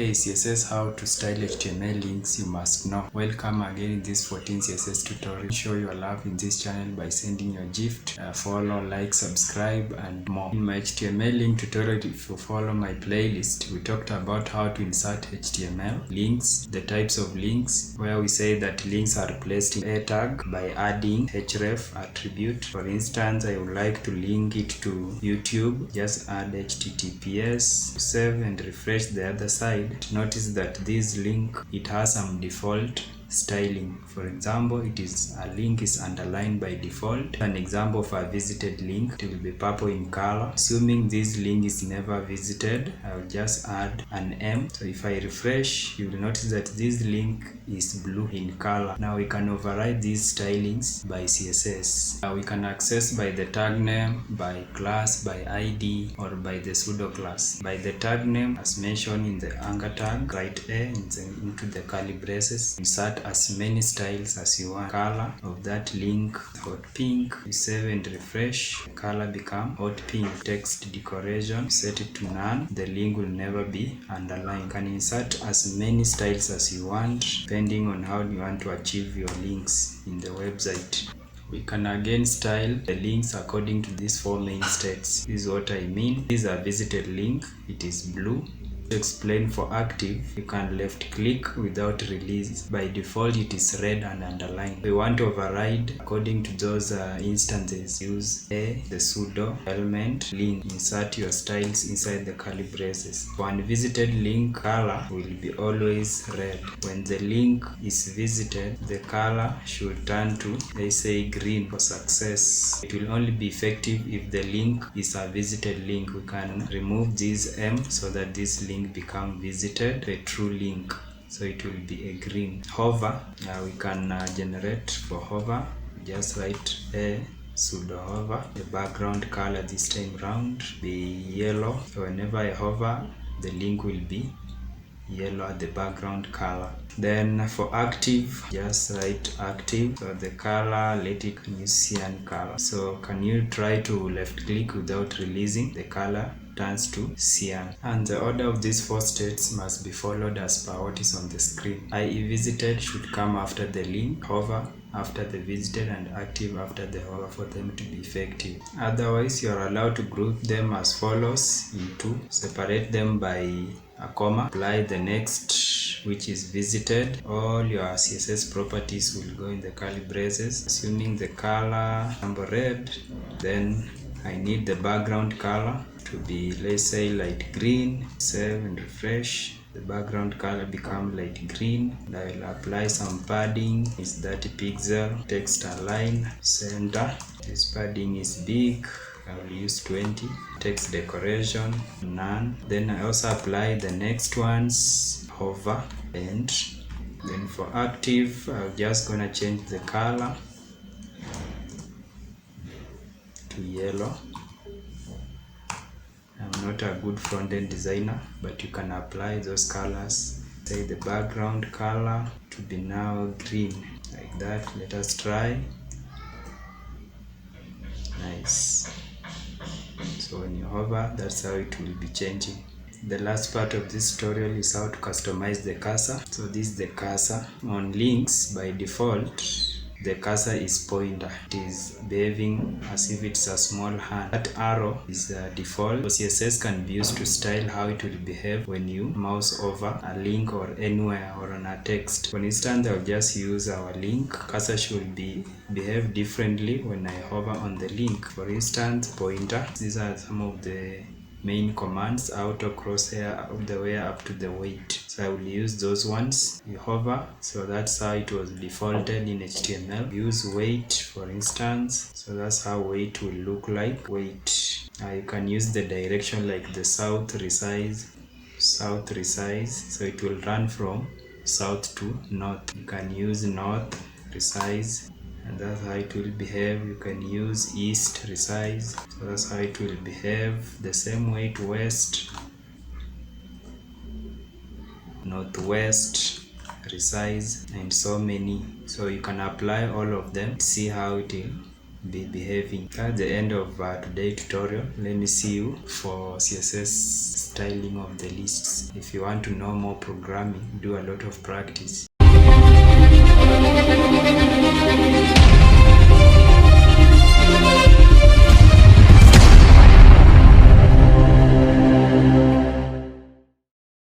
Hey CSS, how to style HTML links you must know. Welcome again in this 14 CSS tutorial. Show your love in this channel by sending your gift, follow, like, subscribe and more. In my HTML link tutorial, if you follow my playlist, we talked about how to insert HTML links, the types of links, where we say that links are placed in a tag by adding href attribute. For instance, I would like to link it to YouTube. Just add https, save and refresh the other side. Notice that this link, it has some default styling. For example, a link is underlined by default. An example of a visited link, it will be purple in color. Assuming this link is never visited, I will just add an M. So if I refresh, you will notice that this link is blue in color. Now we can override these stylings by CSS. We can access by the tag name, by class, by ID, or by the pseudo class. By the tag name, as mentioned in the anchor tag, write A into the curly braces. Insert as many styles as you want. Color of that link, hot pink. You save and refresh. The color become hot pink. Text decoration, set it to none. The link will never be underlined. You can insert as many styles as you want, depending on how you want to achieve your links in the website. We can again style the links according to these four main states. This is what I mean. This is a visited link. It is blue. To explain, for active, you can left click without release. By default, it is red and underlined. We want to override according to those instances. Use the pseudo element link. Insert your styles inside the curly braces. For unvisited link, color will be always red. When the link is visited, the color should turn to, they say, green for success. It will only be effective if the link is a visited link. We can remove this M so that this link become visited, a true link, so it will be a green. Hover, we can generate for hover. Just write a pseudo hover. The background color this time round be yellow. So whenever I hover, the link will be yellow at the background color. Then for active, just write active. So the color, let it use cyan color. So can you try to left click without releasing? The color turns to cyan. And the order of these four states must be followed as per what is on the screen. IE visited should come after the link, hover after the visited, and active after the hover for them to be effective. Otherwise, you are allowed to group them as follows into, separate them by a comma, apply the next, which is visited. All your CSS properties will go in the curly braces. Assuming the color number red, then I need the background color to be, let's say, light green. Save and refresh. The background color become light green. And I will apply some padding. It's 30 pixel. Text align, center. This padding is big. I will use 20. Text decoration, none. Then I also apply the next ones, hover, and then for active, I'm just gonna change the color to yellow. I'm not a good front-end designer, but you can apply those colors. Say the background color to be now green, like that. Let us try. Nice. So when you hover, that's how it will be changing. The last part of this tutorial is how to customize the cursor. So this is the cursor. On links, by default, the cursor is pointer. It is behaving as if it's a small hand. That arrow is default. So CSS can be used to style how it will behave when you mouse over a link or anywhere or on a text. For instance, I'll just use our link. Cursor should behave differently when I hover on the link. For instance, pointer. These are some of the main commands. Auto crosshair all the way up to the weight. So I will use those ones. You hover, so that's how it was defaulted in HTML. Use weight, for instance. So that's how weight will look like. Weight. You can use the direction like the south resize. So it will run from south to north. You can use north resize, and that's how it will behave. You can use east resize, so that's how it will behave. The same way to west, northwest resize, and so many. So you can apply all of them, see how it will be behaving. That's the end of today's tutorial. Let me see you for CSS styling of the lists. If you want to know more programming, do a lot of practice.